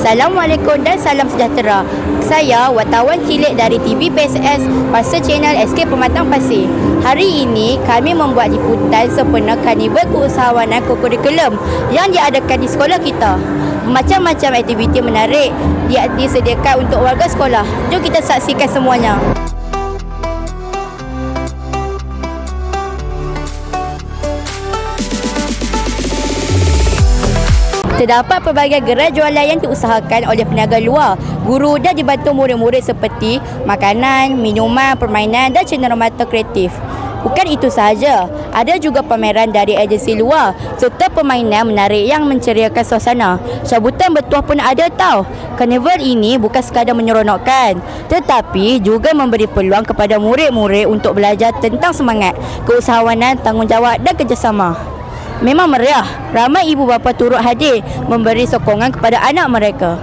Assalamualaikum dan salam sejahtera. Saya wartawan cilik dari TV PSS Pasar Channel SK Pematang Pasir. Hari ini kami membuat liputan sempena Karnival Keusahawanan Kokurikulum yang diadakan di sekolah kita. Macam-macam aktiviti menarik disediakan untuk warga sekolah. Jom kita saksikan semuanya. Terdapat pelbagai gerai jualan yang diusahakan oleh peniaga luar. Guru dan dibantu murid-murid seperti makanan, minuman, permainan dan cenderamata kreatif. Bukan itu sahaja, ada juga pameran dari agensi luar serta permainan menarik yang menceriakan suasana. Sambutan bertuah pun ada tau. Karnival ini bukan sekadar menyeronokkan, tetapi juga memberi peluang kepada murid-murid untuk belajar tentang semangat, keusahawanan, tanggungjawab dan kerjasama. Memang meriah, ramai ibu bapa turut hadir memberi sokongan kepada anak mereka.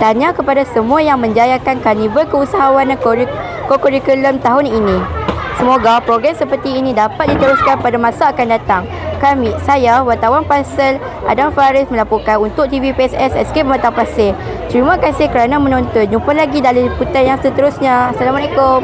Tanya kepada semua yang menjayakan Karnival Keusahawanan Kokurikulum tahun ini. Semoga program seperti ini dapat diteruskan pada masa akan datang. Saya, wartawan Pasal Adam Faris melaporkan untuk TV PSS SK Pematang Pasir. Terima kasih kerana menonton. Jumpa lagi dalam liputan yang seterusnya. Assalamualaikum.